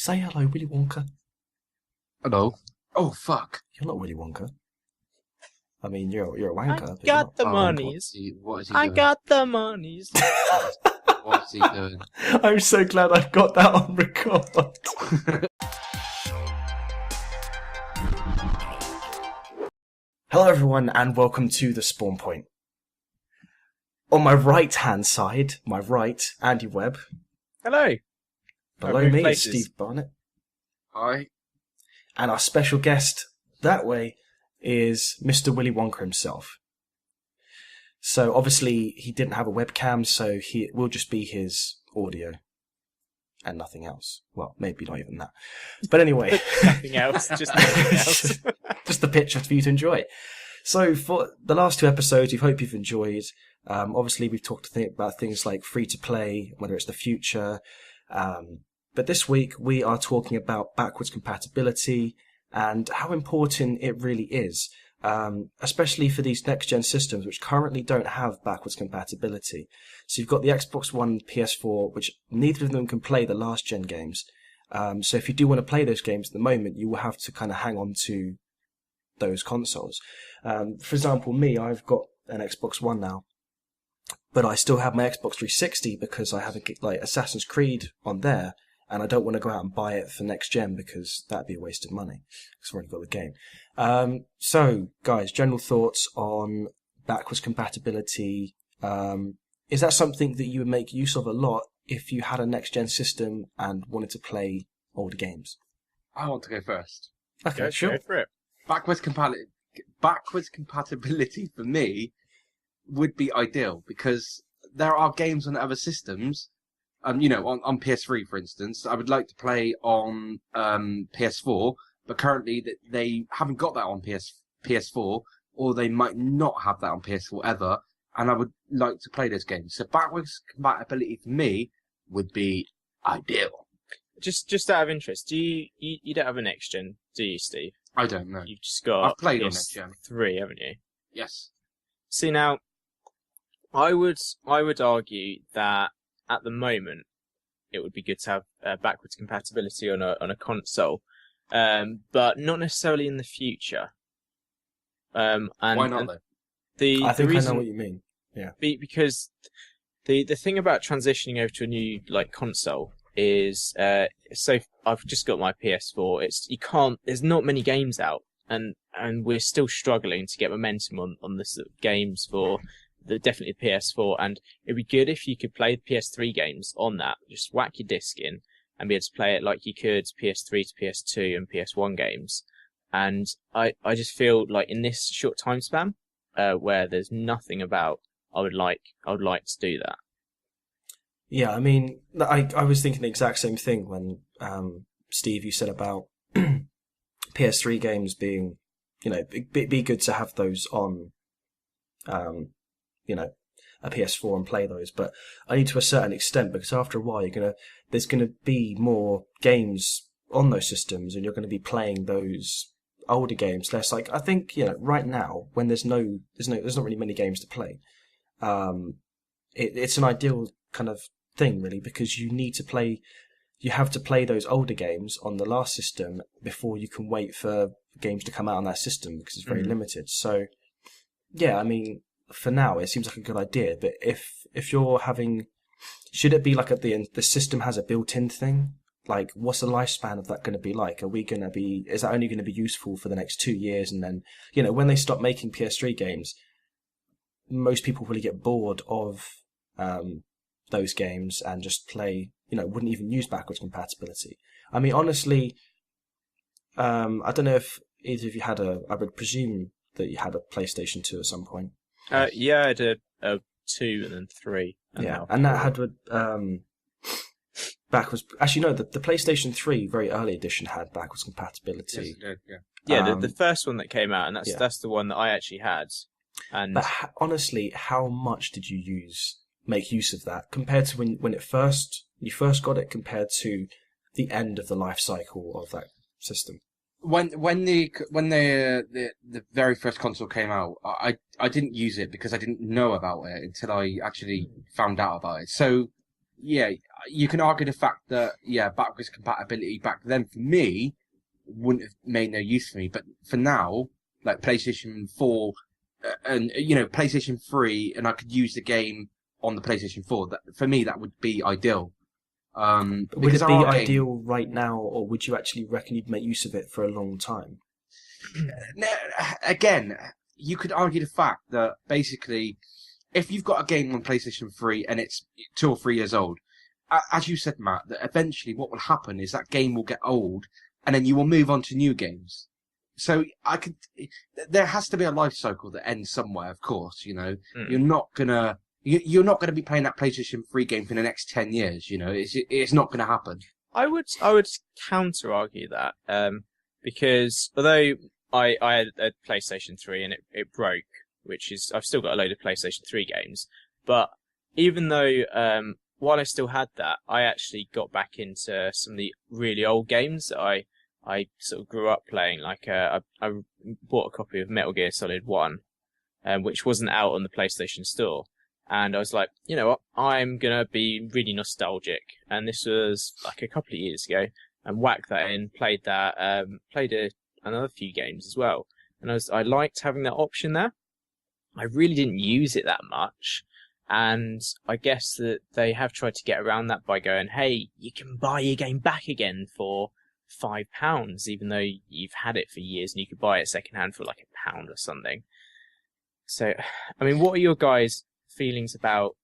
Say hello, Willy Wonka. Hello. Oh, fuck. You're not Willy Wonka. I mean, you're a wanker. I but you're got not. the Oh, monies. What is he I doing? got the monies. What's he doing? I'm so glad I've got that on record. Hello, everyone, and welcome to the Spawn Point. On my right-hand side, my right, Andy Webb. Hello. Below moved me places. is Steve Barnett. Hi. And our special guest that way is Mr. Willy Wonka himself. So obviously he didn't have a webcam, so it will just be his audio and nothing else. Well, maybe not even that. But anyway. Nothing else. Just nothing else. Just the picture for you to enjoy. So for the last two episodes, we hope you've enjoyed. Obviously, we've talked about things like free-to-play, whether it's the future. But this week, we are talking about backwards compatibility and how important it really is, especially for these next-gen systems, which currently don't have backwards compatibility. So you've got the Xbox One, PS4, which neither of them can play the last-gen games. So if you do want to play those games at the moment, you will have to kind of hang on to those consoles. For example, me, I've got an Xbox One now, but I still have my Xbox 360 because I have Assassin's Creed on there, and I don't want to go out and buy it for next gen because that'd be a waste of money because I've already got the game. So, guys, general thoughts on backwards compatibility. Is that something that you would make use of a lot if you had a next gen system and wanted to play older games? I want to go first. Okay, sure. Go for it. Backwards compatibility for me would be ideal because there are games on other systems. On PS3, for instance, I would like to play on PS4, but currently they haven't got that on PS4, or they might not have that on PS4 ever, and I would like to play those games. So backwards compatibility for me would be ideal. Just out of interest, do you don't have a next gen, do you, Steve? I don't know. You've just got I've played on next gen. PS3, haven't you? Yes. See, now, I would argue that at the moment it would be good to have backwards compatibility on a console, but not necessarily in the future. And why not though? I think reason, I know what you mean. Yeah. Because the thing about transitioning over to a new console is so I've just got my PS4. There's not many games out, and we're still struggling to get momentum on the sort of games for definitely the PS4. And it'd be good if you could play the PS3 games on that. Just whack your disc in and be able to play it like you could PS3 to PS2 and PS1 games. And I just feel like in this short time span, where there's nothing about, I would like to do that. Yeah, I mean, I was thinking the exact same thing when, Steve, you said about PS3 games being, be good to have those on, a PS4 and play those, but only to a certain extent, because after a while there's gonna be more games on those systems, and you're gonna be playing those older games less. Like, I think, right now, when there's not really many games to play, it's an ideal kind of thing, really, because you have to play those older games on the last system before you can wait for games to come out on that system because it's very limited. So, yeah, I mean, for now, it seems like a good idea, but if you're should it be like the system has a built-in thing? Like, what's the lifespan of that going to be like? Is that only going to be useful for the next 2 years? And then, when they stop making PS3 games, most people really get bored of, those games and just play, wouldn't even use backwards compatibility. I mean, honestly, I don't know if either of you I would presume that you had a PlayStation 2 at some point. Yeah, I did a 2 and then 3. And that had backwards. Actually, no, the PlayStation 3 very early edition had backwards compatibility. Yes, it did, yeah. Yeah, the first one that came out, and that's the one that I actually had. But honestly, how much did you make use of that compared to when you first got it, compared to the end of the life cycle of that system? When the very first console came out, I didn't use it because I didn't know about it until I actually found out about it. So yeah, you can argue the fact that backwards compatibility back then for me wouldn't have made no use for me, but for now, like PlayStation 4 and PlayStation 3, and I could use the game on the PlayStation 4. That for me, that would be ideal. But would Because it be our ideal right now, or would you actually reckon you'd make use of it for a long time? Again, you could argue the fact that basically, if you've got a game on PlayStation 3 and it's 2 or 3 years old, as you said, Matt, that eventually what will happen is that game will get old, and then you will move on to new games. So there has to be a life cycle that ends somewhere. Of course, you're not gonna be playing that PlayStation 3 game for the next 10 years. It's not gonna happen. I would counter argue that because although I had a PlayStation 3 and it broke, which is I've still got a load of PlayStation 3 games, but even though while I still had that, I actually got back into some of the really old games that I sort of grew up playing. Like I bought a copy of Metal Gear Solid 1, which wasn't out on the PlayStation Store. And I was like, you know what, I'm going to be really nostalgic. And this was like a couple of years ago. And whacked that in, played that, another few games as well. And I liked having that option there. I really didn't use it that much. And I guess that they have tried to get around that by going, hey, you can buy your game back again for £5, even though you've had it for years, and you could buy it secondhand for like £1 or something. So, I mean, what are your guys' feelings about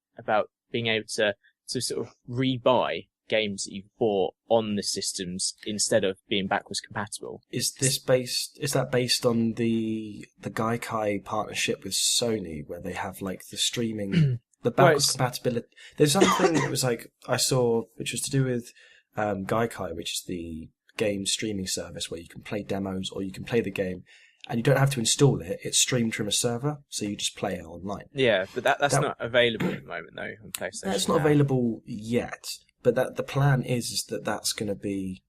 being able to sort of rebuy games that you've bought on the systems instead of being backwards compatible? Is that based on the Gaikai partnership with Sony, where they have like the streaming, the backwards compatibility? There's something that was like I saw, which was to do with Gaikai, which is the game streaming service where you can play demos or you can play the game and you don't have to install it. It's streamed from a server, so you just play it online. Yeah, but that's not available at the moment though on PlayStation. That's not available yet, but the plan is that that's going to be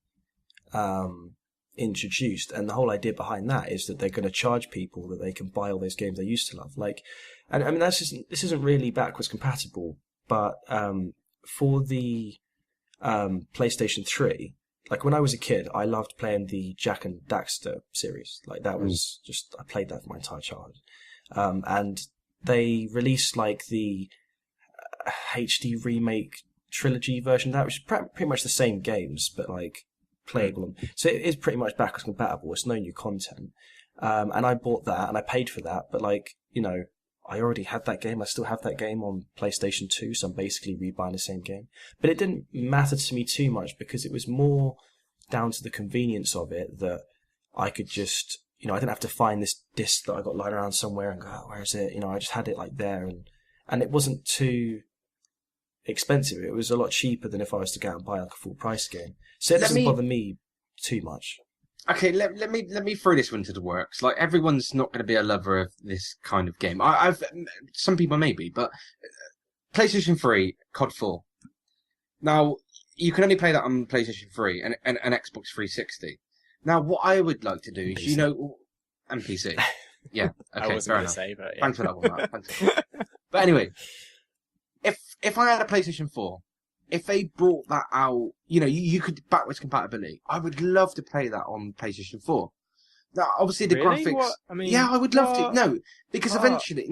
introduced, and the whole idea behind that is that they're going to charge people that they can buy all those games they used to love. Like, and I mean this isn't really backwards compatible, but for the PlayStation 3. Like, when I was a kid, I loved playing the Jak and Daxter series. Like, that was I played that for my entire childhood. And they released, like, the HD remake trilogy version of that, which is pretty much the same games, but, like, playable. So it is pretty much backwards compatible. It's no new content. And I bought that, and I paid for that, but, like, I already had that game. I still have that game on PlayStation 2, so I'm basically rebuying the same game. But it didn't matter to me too much because it was more down to the convenience of it that I could just, I didn't have to find this disc that I got lying around somewhere and go, oh, where is it? I just had it like there, and it wasn't too expensive. It was a lot cheaper than if I was to go out and buy like a full price game. So it doesn't bother me too much. Okay, let me throw this one into the works. Like, everyone's not going to be a lover of this kind of game. Some people may be, but PlayStation 3, COD 4. Now, you can only play that on PlayStation 3 and Xbox 360. Now, what I would like to do is, and PC. Yeah, okay, I wasn't fair going enough. to say, but yeah. Thanks for that one, Matt. Thanks for that. But anyway, if I had a PlayStation 4, if they brought that out, you could backwards compatibility. I would love to play that on PlayStation 4. Now, obviously, the Really? graphics. What? I mean, yeah, I would love to. No, because eventually,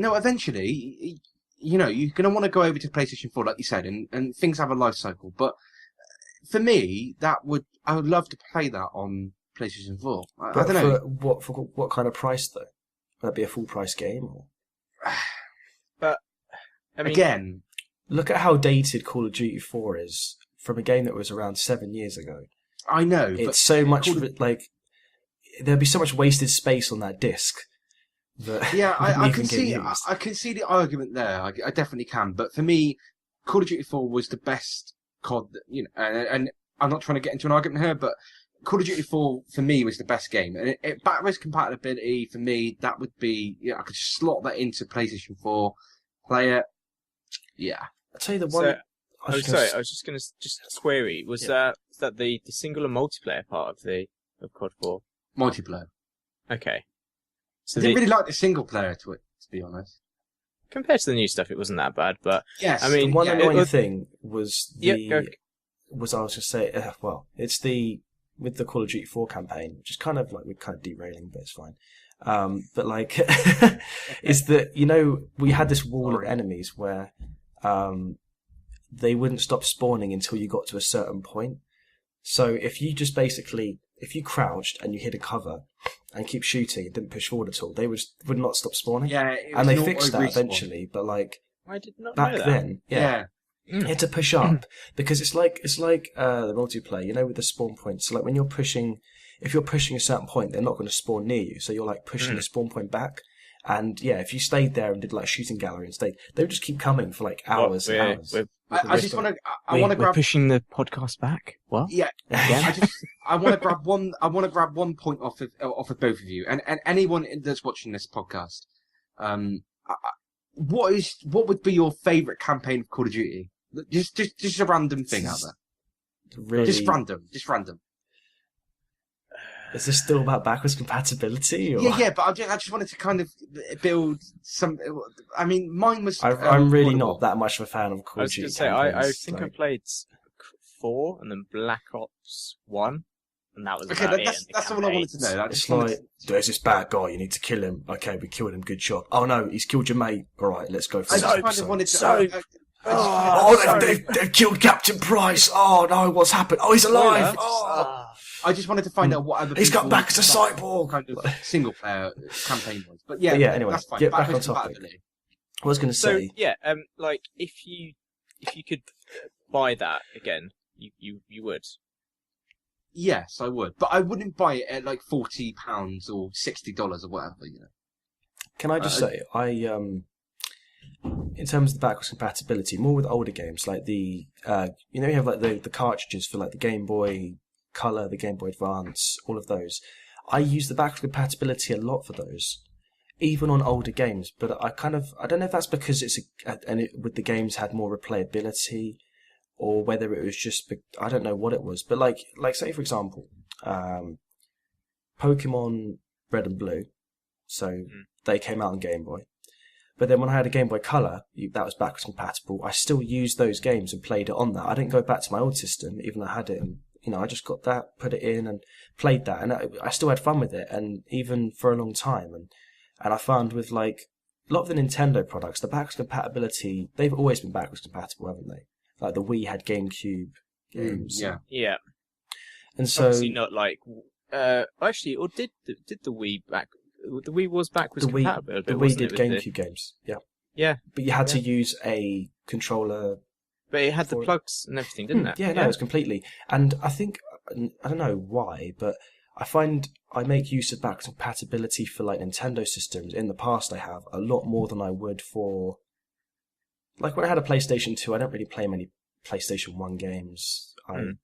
you're going to want to go over to PlayStation 4, like you said, and things have a life cycle. But for me, I would love to play that on PlayStation 4. I don't know. For what kind of price though? Would that be a full price game? Or? But I mean, again. Look at how dated Call of Duty 4 is from a game that was around 7 years ago. I know. It's so much, like, there'd be so much wasted space on that disc. Yeah, I can see the argument there. I definitely can. But for me, Call of Duty 4 was the best COD, and I'm not trying to get into an argument here, but Call of Duty 4 for me was the best game. And backwards compatibility for me, that would be, I could just slot that into PlayStation 4, play it. Yeah. I'll tell you the one. I was just going to query. Was that the single and multiplayer part of COD 4? Multiplayer. Okay. So I didn't really like the single player to it, to be honest. compared to the new stuff, it wasn't that bad. But Yes, I mean, The one yeah, annoying thing was Yeah, go. I was going to say, it's with the Call of Duty 4 campaign, which is kind of like, we're kind of derailing, but it's fine. But like, is that, we had this wall of enemies where, they wouldn't stop spawning until you got to a certain point. So if you crouched and you hit a cover and keep shooting and didn't push forward at all, they would not stop spawning. Yeah, and they fixed that eventually, but like, I did not back know that. then, Yeah. you had to push up because it's like the multiplayer, with the spawn points. So like when if you're pushing a certain point, they're not going to spawn near you. So you're like pushing the spawn point back. And yeah, if you stayed there and did like a shooting gallery and stayed, they would just keep coming for like hours and hours. I just want to. I want to grab. Pushing the podcast back. What? Yeah. Again? I want to grab one. I want to grab one point off of both of you and anyone that's watching this podcast. What would be your favourite campaign of Call of Duty? Just a random thing out there. Really, Just random. Is this still about backwards compatibility? Or? Yeah, but I just wanted to kind of build some. I mean, mine was. I'm really not that much of a fan of Call I of was Duty. going to say, I think I like... played 4 and then Black Ops 1, and that was Okay, about that's all I wanted to know. It's like, there's this bad guy, you need to kill him. Okay, we killed him, good shot. Oh no, he's killed your mate. Alright, let's go for I this just kind episode. of wanted to. They've killed Captain Price. Oh no, what's happened? Oh, he's alive. Oh. I just wanted to find out what other. He's got back as a cyborg. Kind of single player campaign was, but yeah. Anyway, that's fine. get back on topic. I was going to say. So yeah, like if you could buy that again, you would. Yes, I would, but I wouldn't buy it at like £40 or $60 or whatever. Can I just say, in terms of the backwards compatibility, more with older games like the, you have like the cartridges for like the Game Boy Color, the Game Boy Advance, all of those. I use the backwards compatibility a lot for those, even on older games. But I don't know if that's because with the games had more replayability, or whether it was just, I don't know what it was. But like say for example, Pokemon Red and Blue, so they came out on Game Boy. But then when I had a Game Boy Color, that was backwards compatible. I still used those games and played it on that. I didn't go back to my old system, even though I had it. And, I just got that, put it in, and played that. And I still had fun with it, and even for a long time. And I found with like a lot of the Nintendo products, the backwards compatibility, they've always been backwards compatible, haven't they? Like the Wii had GameCube games. Yeah. And so obviously not like actually, or did the Wii back? The Wii was backwards compatible. The Wii did GameCube games, yeah. Yeah. But you had to use a controller. But it had the plugs and everything, didn't it? Yeah, no, it was completely. And I think, I don't know why, but I find I make use of backwards compatibility for like Nintendo systems. In the past, I have a lot more than I would for. Like when I had a PlayStation 2, I don't really play many PlayStation 1 games. I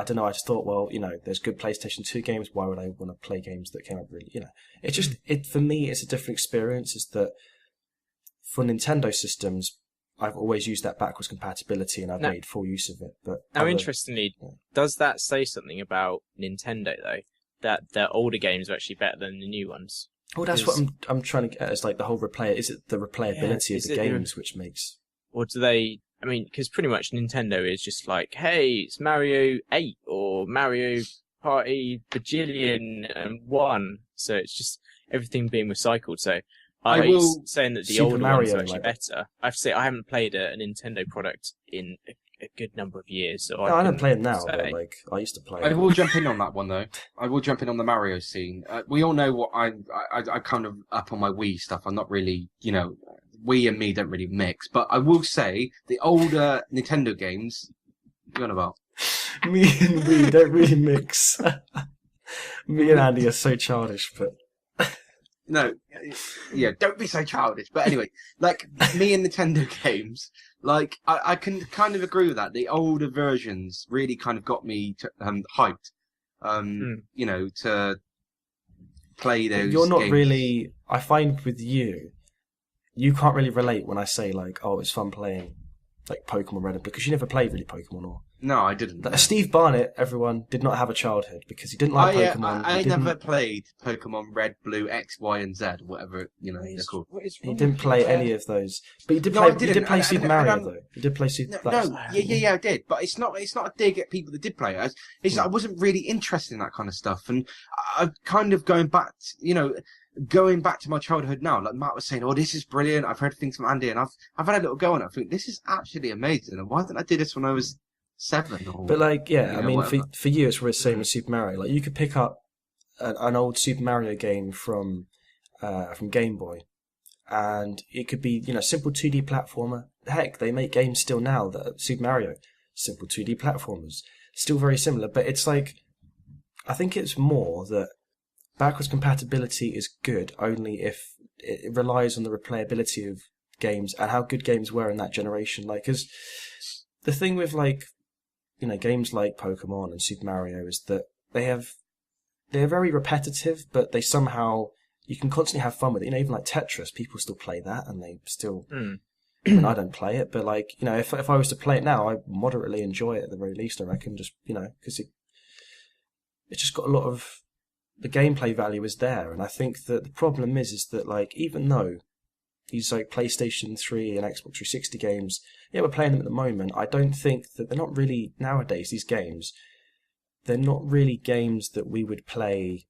don't know, I just thought, well, there's good PlayStation 2 games, why would I want to play games that came out really, It's just, for me, it's a different experience, is that for Nintendo systems, I've always used that backwards compatibility and I've made full use of it. But interestingly, does that say something about Nintendo, though? That their older games are actually better than the new ones? Well, that's what I'm trying to get at, is like the whole is it the replayability of the games which makes... Or do they... I mean, because pretty much Nintendo is just like, hey, it's Mario 8 or Mario Party Bajillion and 1. So it's just everything being recycled. So saying that the Super older Mario, ones are actually better. I have to say, I haven't played a Nintendo product in a good number of years. So I don't play them now, but like I used to play. I will jump in on that one though. I will jump in on the Mario scene. We all know what I kind of up on my Wii stuff. I'm not really, Wii and me don't really mix, but I will say the older Nintendo games. What are you on about? Me and Wii don't really mix. Me and Andy are so childish, but. No, yeah, don't be so childish. But anyway, like me and Nintendo games, like I can kind of agree with that. The older versions really kind of got me hyped, to play those. You're not games. really. I find with you can't really relate when I say like, oh, it's fun playing like Pokemon Red, because you never played really Pokemon, or No, I didn't. Like, Steve Barnett, everyone, did not have a childhood because he didn't like Pokemon. I He didn't- never played Pokemon Red, Blue, X, Y, and Z, whatever they're called. He didn't play any of those, but he did No, play. I didn't. He did play And- Super and- Mario and though. He did play Super. I did. But it's not a dig at people that did play it. I wasn't really interested in that kind of stuff, and I'm kind of going back to my childhood now. Like Matt was saying, "Oh, this is brilliant." I've heard things from Andy, and I've had a little go on it. I think this is actually amazing. And why didn't I do this when I was 7? But like, yeah, I mean, whatever. for you, it's really the same with Super Mario. Like, you could pick up an old Super Mario game from Game Boy, and it could be simple 2D platformer. Heck, they make games still now that are Super Mario, simple 2D platformers, still very similar. But it's like, I think it's more that backwards compatibility is good only if it relies on the replayability of games and how good games were in that generation. Like, because the thing with games like Pokemon and Super Mario is that they're very repetitive, but they somehow, you can constantly have fun with it. Even like Tetris, people still play that, and they still. I mean, I don't play it, but if I was to play it now, I moderately enjoy it at the very least. I reckon, just because it's just got a lot of the gameplay value is there, and I think that the problem is that even though these PlayStation 3 and Xbox 360 games, we're playing them at the moment, I don't think that they're not really, nowadays, these games, they're not really games that we would play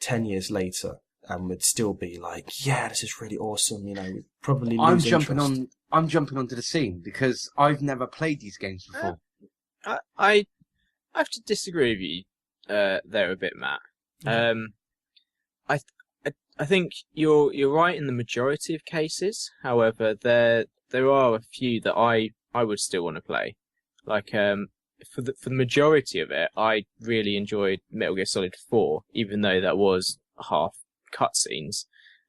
10 years later and would still be like, yeah, this is really awesome, we'd probably lose interest. I'm jumping onto the scene because I've never played these games before. I have to disagree with you there a bit, Matt. I think you're right in the majority of cases. However, there are a few that I would still want to play. Like for the majority of it, I really enjoyed Metal Gear Solid 4, even though that was half cutscenes,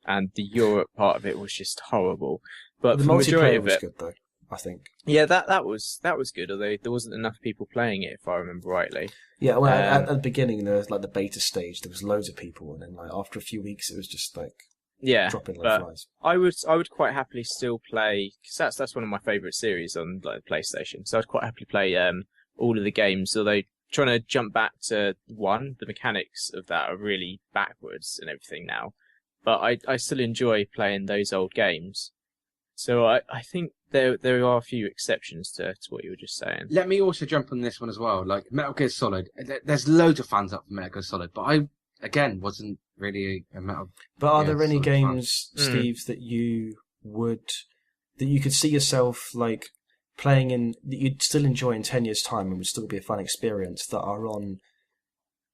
and the Europe part of it was just horrible. But the for the majority multiplayer of was it, good though, I think. Yeah, that was good. Although there wasn't enough people playing it, if I remember rightly. Yeah, well, at the beginning there was the beta stage. There was loads of people, and then after a few weeks, it was just dropping like flies. I would quite happily still play, because that's one of my favourite series on the PlayStation. So I'd quite happily play all of the games. Although trying to jump back to one, the mechanics of that are really backwards and everything now. But I still enjoy playing those old games. So I think there are a few exceptions to what you were just saying. Let me also jump on this one as well. Like Metal Gear Solid, there's loads of fans up for Metal Gear Solid, but I again wasn't really a Metal. But are there any Solid games, Steve, that you could see yourself playing in, that you'd still enjoy in 10 years' time and would still be a fun experience, that are on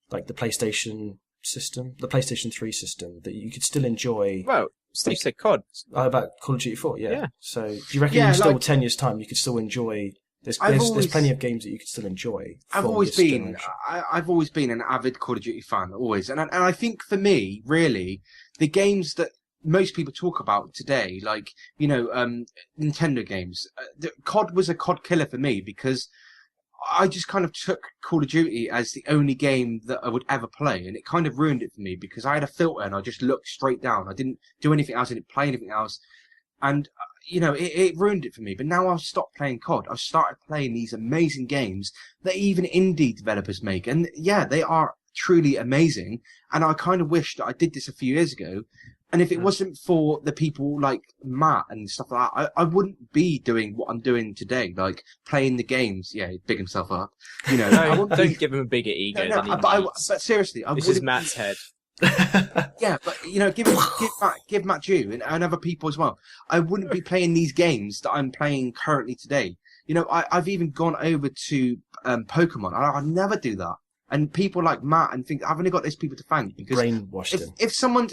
the PlayStation system, the PlayStation 3 system, that you could still enjoy? Well, Steve said COD. About Call of Duty 4, yeah. Yeah. So do you reckon you still 10 years' time you could still enjoy? There's plenty of games that you could still enjoy. I've always been an avid Call of Duty fan, always, and I think for me, really, the games that most people talk about today, Nintendo games, COD was a COD killer for me because I just kind of took Call of Duty as the only game that I would ever play, and it kind of ruined it for me because I had a filter and I just looked straight down. I didn't do anything else, I didn't play anything else, and it ruined it for me. But now I've stopped playing COD. I've started playing these amazing games that even indie developers make, and yeah, they are truly amazing. And I kind of wish that I did this a few years ago. And if it wasn't for the people like Matt and stuff like that, I wouldn't be doing what I'm doing today, like playing the games. Yeah, he'd big himself up. No, don't give him a bigger ego than he needs. But seriously, this is Matt's head. Yeah, but give Matt due and other people as well. I wouldn't be playing these games that I'm playing currently today. I've even gone over to Pokemon. I'd never do that. And people like Matt and think I've only got those people to thank because brainwashed him. If someone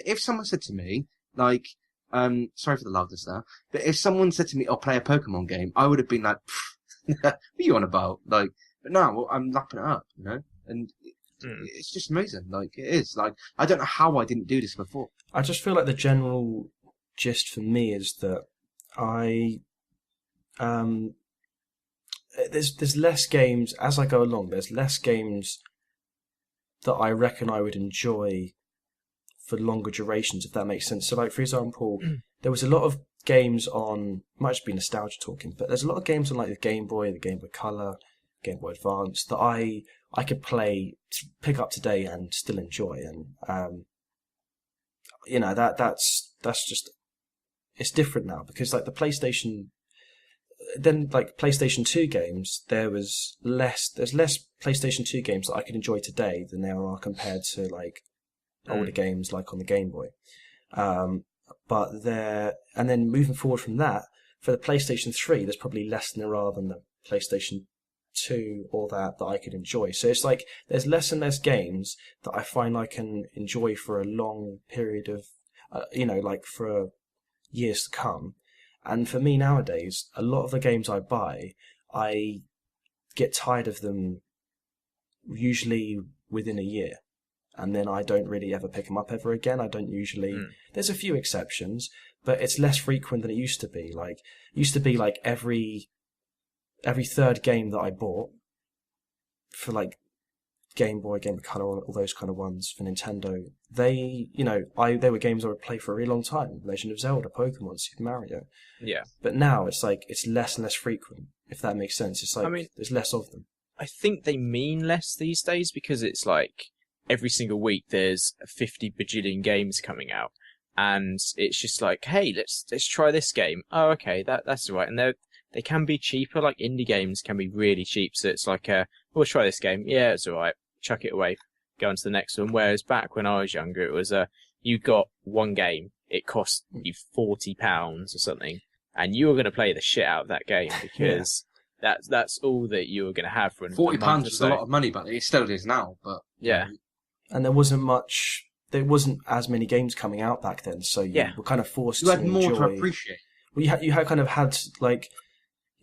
said to me sorry for the loudness there, but if someone said to me, "I'll play a Pokemon game," I would have been like, "What are you on about?" But now I'm lapping it up, and it's just amazing. It is. I don't know how I didn't do this before. I just feel like the general gist for me is that there's less games as I go along. There's less games that I reckon I would enjoy for longer durations, if that makes sense. So, for example, there was a lot of games on, might just be nostalgia talking, but there's a lot of games on the Game Boy, the Game Boy Color, Game Boy Advance that I could pick up today and still enjoy. And that's just, it's different now, because like the PlayStation. Then, like PlayStation 2 games, there's less PlayStation 2 games that I can enjoy today than there are compared to like older games like on the Game Boy. And then moving forward from that, for the PlayStation 3, there's probably less than there are than the PlayStation 2 or that I could enjoy. So it's like there's less and less games that I find I can enjoy for a long period of, like for years to come. And for me nowadays, a lot of the games I buy, I get tired of them usually within a year. And then I don't really ever pick them up ever again. I don't usually... There's a few exceptions, but it's less frequent than it used to be. Like, it used to be like every third game that I bought for like Game Boy, Game Boy Color, all those kind of ones for Nintendo, they were games I would play for a really long time. Legend of Zelda, Pokemon, Super Mario. Yeah. But now it's like it's less and less frequent, if that makes sense. It's like there's less of them. I think they mean less these days because it's like every single week there's 50 bajillion games coming out, and it's just like, hey, let's try this game. Oh, okay, that's all right. And they can be cheaper. Like indie games can be really cheap, so it's like, we'll try this game. Yeah, it's all right. Chuck it away, go on to the next one. Whereas back when I was younger, it was you got one game, it cost you £40 or something, and you were going to play the shit out of that game because that's all that you were going to have for £40 was a lot of money, but it still is now. But yeah, and there wasn't as many games coming out back then, so you were kind of forced to enjoy. You had more to appreciate. Well, you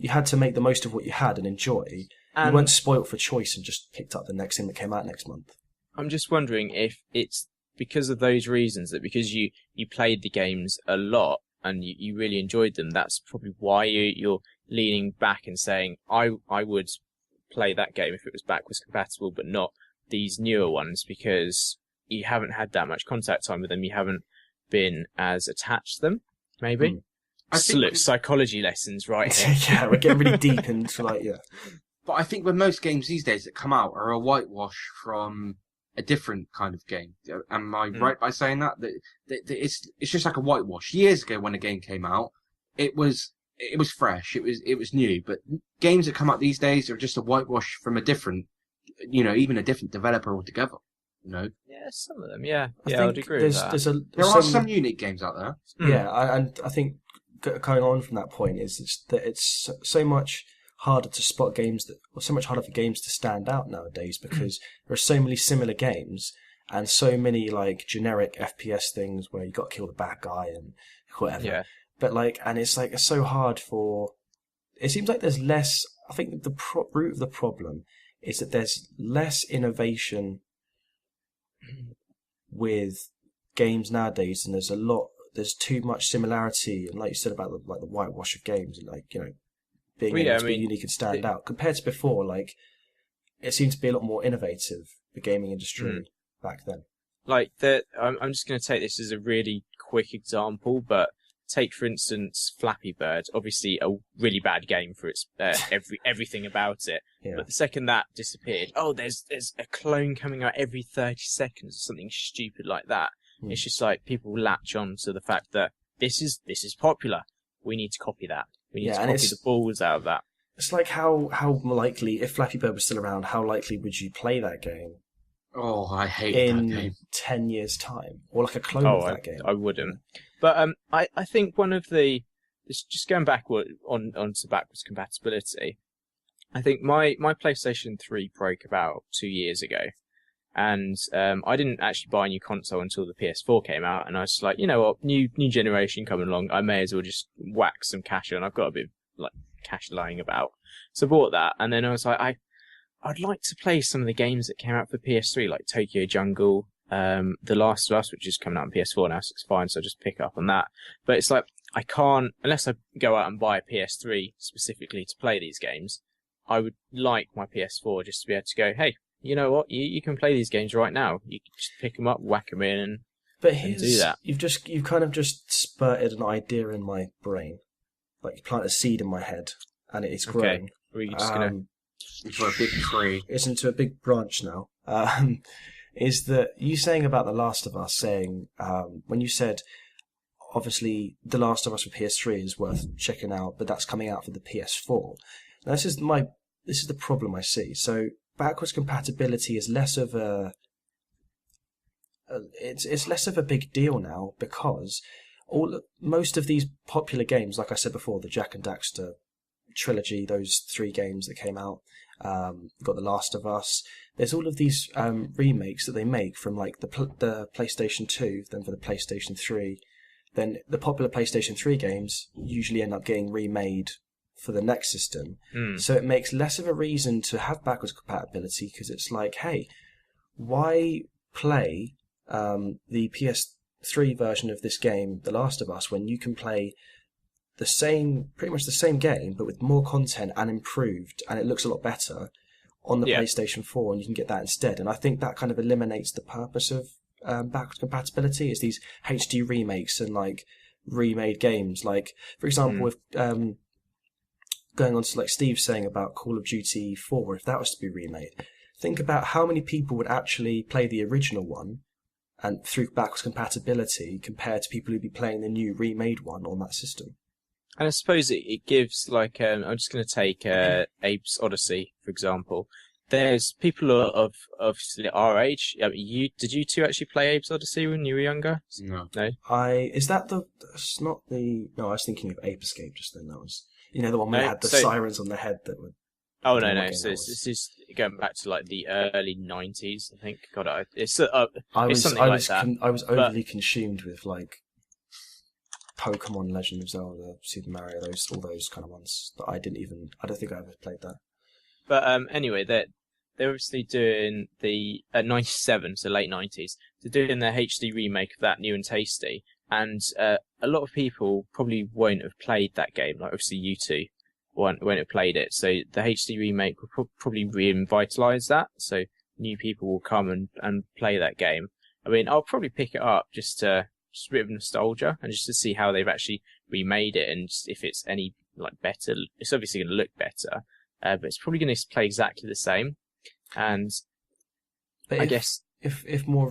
had to make the most of what you had and enjoy. You weren't spoilt for choice and just picked up the next thing that came out next month. I'm just wondering if it's because of those reasons, that because you played the games a lot and you really enjoyed them, that's probably why you're leaning back and saying, I would play that game if it was backwards compatible, but not these newer ones, because you haven't had that much contact time with them. You haven't been as attached to them, maybe. Look, psychology lessons right here. Yeah, we're getting really deep into But I think with most games these days that come out are a whitewash from a different kind of game. Am I right by saying that? That it's just like a whitewash. Years ago when a game came out, it was fresh, it was new. But games that come out these days are just a whitewash from a different, even a different developer altogether. Yeah, some of them. Yeah, I would agree with that. There are some unique games out there. Yeah, and I think going on from that point is that it's so much harder to spot games so much harder for games to stand out nowadays, because there are so many similar games and so many like generic FPS things where you got to kill the bad guy and whatever. Yeah. But it's so hard it seems like there's less. I think the root of the problem is that there's less innovation with games nowadays, and there's too much similarity, and like you said about the whitewash of games, and being able to be unique and stand out compared to before. Like, it seemed to be a lot more innovative, the gaming industry back then. I'm just going to take this as a really quick example, but take for instance Flappy Bird. Obviously, a really bad game for its everything about it. Yeah. But the second that disappeared, there's a clone coming out every 30 seconds or something stupid like that. It's just like people latch on to the fact that this is popular. We need to copy that. We need to copy the balls out of that. It's like how likely, if Flappy Bird was still around, how likely would you play that game? Oh, I hate that game. In 10 years' time, or like a clone of that game. I wouldn't. But I think one of just going back onto backwards compatibility, I think my PlayStation 3 broke about 2 years ago. And I didn't actually buy a new console until the PS4 came out, and I was like, you know what, new generation coming along, I may as well just whack some cash on. I've got a bit of cash lying about, so I bought that. And then I was like, I'd like to play some of the games that came out for PS3, like Tokyo Jungle, The Last of Us, which is coming out on PS4 now, so it's fine. So I just pick up on that. But it's like I can't, unless I go out and buy a PS3 specifically to play these games. I would like my PS4 just to be able to go, hey, you know what? You can play these games right now. You can just pick them up, whack them in, and do that. You've kind of just spurted an idea in my brain, like you plant a seed in my head, and it's growing. Are you just gonna For a big tree. It's into a big branch now. Is that you saying about The Last of Us? Saying when you said obviously The Last of Us for PS3 is worth checking out, but that's coming out for the PS4. Now, this is the problem I see. So backwards compatibility is less of it's less of a big deal now because most of these popular games, like I said before, the Jak and Daxter trilogy, those 3 games that came out, got The Last of Us. There's all of these remakes that they make from like the PlayStation 2, then for the PlayStation 3. Then the popular PlayStation 3 games usually end up getting remade for the next system. So it makes less of a reason to have backwards compatibility because it's like, hey, why play the PS3 version of this game, The Last of Us, when you can play pretty much the same game, but with more content and improved, and it looks a lot better on the PlayStation 4, and you can get that instead. And I think that kind of eliminates the purpose of backwards compatibility. Is these HD remakes and like remade games, like for example, with going on to like Steve saying about Call of Duty 4, if that was to be remade, think about how many people would actually play the original one and through backwards compatibility compared to people who'd be playing the new remade one on that system. And I suppose it gives, like, I'm just going to take Abe's Odyssey, for example. There's people of obviously our age. I mean, did you two actually play Abe's Odyssey when you were younger? No. No? That's not the... No, I was thinking of Ape Escape just then. That was, the one where it had the sirens on the head that would... Oh, no. So this is going back to, like, the early 90s, I think. God, it's something like that. I was overly consumed with, like, Pokemon, Legend of Zelda, Super Mario, all those kind of ones that I don't think I ever played that. But anyway, they're obviously doing the 97, so late 90s. They're doing their HD remake of that, New and Tasty, and a lot of people probably won't have played that game. Like obviously you two won't have played it, so the HD remake will probably revitalize that. So new people will come and play that game. I mean, I'll probably pick it up just a bit of nostalgia and just to see how they've actually remade it and if it's any like better. It's obviously going to look better, but it's probably going to play exactly the same. And I guess if more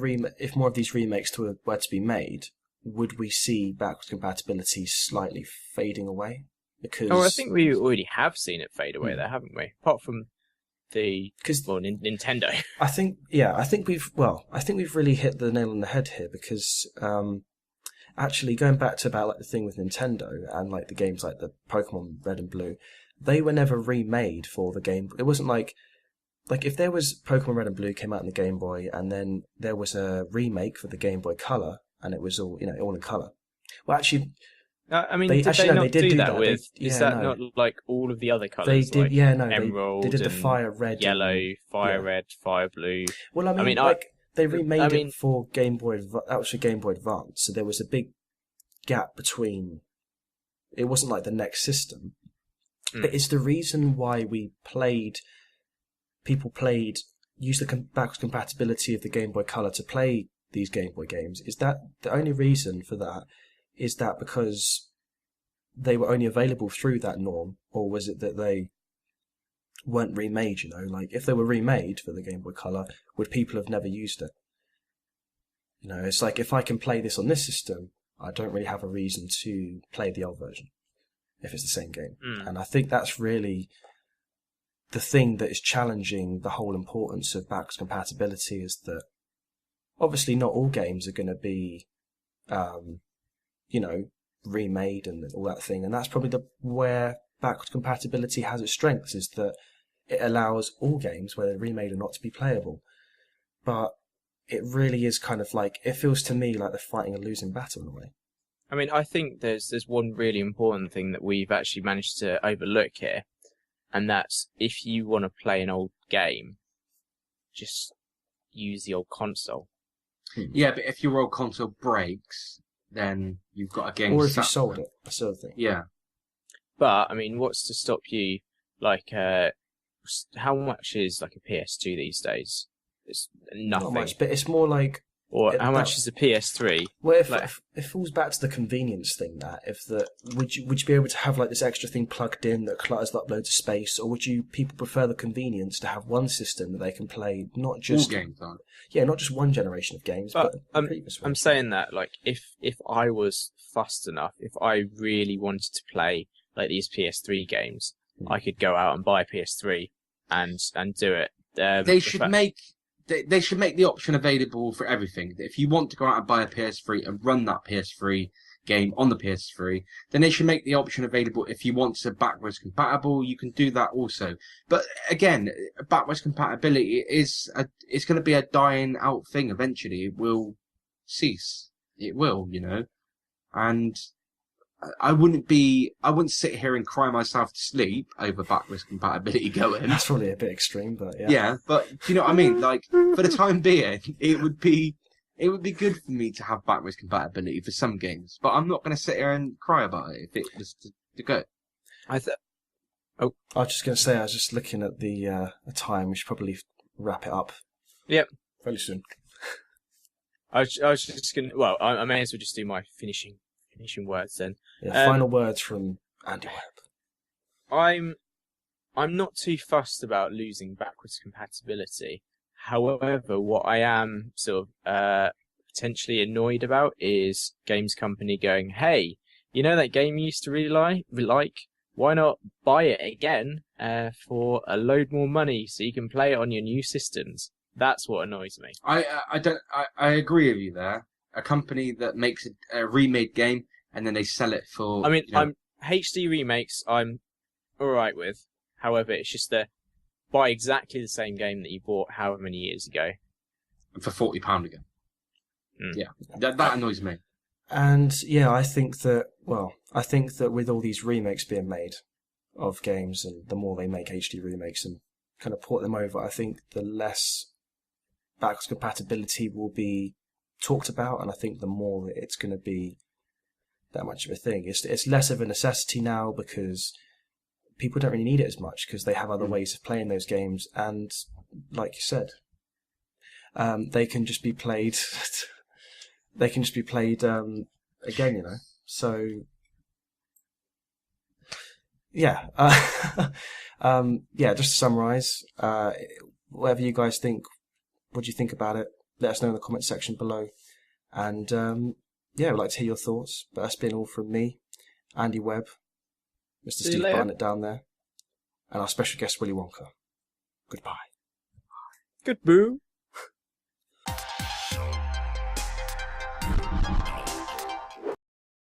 of these remakes were to be made, would we see backwards compatibility slightly fading away? Because I think we already have seen it fade away there, haven't we? Apart from Nintendo. I think we've really hit the nail on the head here because actually going back to about like the thing with Nintendo and like the games like the Pokemon Red and Blue, they were never remade for the game. It wasn't like if there was Pokemon Red and Blue came out in the Game Boy and then there was a remake for the Game Boy Color and it was all all in color. Well, actually. I mean, did they not do that with? Is that not like all of the other colours? They did, like Emerald, they did the Fire Red, Yellow, Red, Fire Blue. Well, I mean they remade it for Game Boy. That was for Game Boy Advance, so there was a big gap between. It wasn't like the next system, but it's the reason why people used the backwards compatibility of the Game Boy Color to play these Game Boy games. Is that the only reason for that? Is that because they were only available through that norm, or was it that they weren't remade? Like if they were remade for the Game Boy Color, would people have never used it? It's like if I can play this on this system, I don't really have a reason to play the old version if it's the same game. And I think that's really the thing that is challenging the whole importance of backwards compatibility is that obviously not all games are going to be remade and all that thing. And that's probably where backwards compatibility has its strengths, is that it allows all games, whether remade or not, to be playable. But it really is kind of like, it feels to me like they're fighting a losing battle in a way. I mean, I think there's one really important thing that we've actually managed to overlook here, and that's if you want to play an old game, just use the old console. Yeah, but if your old console breaks, then you've got a game. Or if you sold it, that's the other thing. Yeah. But I mean, what's to stop you? Like, how much is like a PS2 these days? It's nothing. Not much, but it's more like Or how much is a PS3? Well, Like- if it falls back to the convenience thing, would you be able to have like this extra thing plugged in that clutters up loads of space, or would people prefer the convenience to have one system that they can play not just All games aren't. not just one generation of games, but the previous I'm ones? saying that, like, if I was fussed enough, if I really wanted to play like these PS3 games, I could go out and buy a PS3 and do it. They should make the option available for everything. If you want to go out and buy a PS3 and run that PS3 game on the PS3, then they should make the option available. If you want to backwards compatible, you can do that also. But again, backwards compatibility it's going to be a dying out thing eventually. It will cease. It will, and I wouldn't sit here and cry myself to sleep over backwards compatibility going. That's probably a bit extreme, but yeah. Yeah, but do you know what I mean? Like, for the time being, it would be good for me to have backwards compatibility for some games, but I'm not going to sit here and cry about it if it was to go. I was just going to say, I was just looking at the time. We should probably wrap it up. Yep. Fairly soon. I was just going to... Well, I may as well just do my finishing words then. Yeah, final words from Andy Webb. I'm not too fussed about losing backwards compatibility. However, what I am sort of potentially annoyed about is games company going, hey, you know that game you used to really like? Why not buy it again for a load more money so you can play it on your new systems? That's what annoys me. I agree with you there. A company that makes a remade game and then they sell it for... I mean, HD remakes I'm alright with. However, it's just buy exactly the same game that you bought however many years ago. For £40 again. Mm. Yeah, that annoys me. And yeah, I think that with all these remakes being made of games, and the more they make HD remakes and kind of port them over, I think the less backwards compatibility will be talked about, and I think the more that it's going to be that much of a thing. It's less of a necessity now because people don't really need it as much because they have other ways of playing those games, and like you said, they can just be played. They can just be played again, So yeah, Just to summarise, whatever you guys think, what do you think about it? Let us know in the comment section below, and we'd like to hear your thoughts. But that's been all from me, Andy Webb, Mr. Steve Barnett down there, and our special guest Willy Wonka. Goodbye. Good boo.